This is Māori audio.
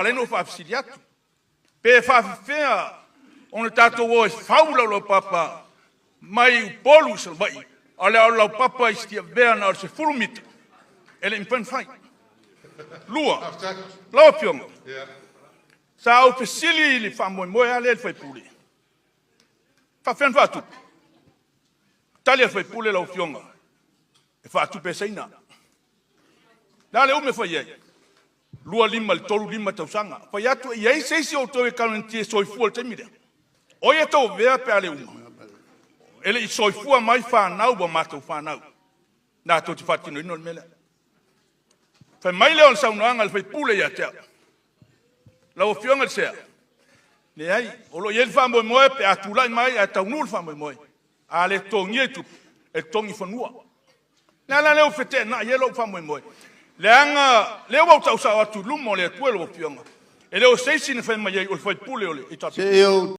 Aleno whaafisiri atu. Pe whaafifea, ona tātou o e whaula lo papa, mai upolu sa vai, ale au lau papa istia vea na o se fulumita. Ele impen fai. Lua, lau pionga. Sa au pesili li whamoe ale el whai pule. Whawhen whatu. Tali al whai pule lau pionga. E whatu pe seina. Nale ume whai ei. Lua lima, tolu lima tausanga. Whai atu, iei seisi o tau e karantie soifua le temire. Oia tau vea pe ale uma. Ele I soifua mai whanau wa mātou whanau. Nā tau te whatino ino le mele. Whai mai leo al saunoanga le whai pule ia tea. Lau fionga le sea. Ne ai, olo iei le whamoe moe pe atulai mai a tau nul whamoe moe. A le tongi e tupu, e tongi whanua. Nā leo whete na iei lau whamoe moe. Leanga, leo wau tau sa atu lumo le tuelo fionga. E leo seisi ne whai mai o le whai pule ole.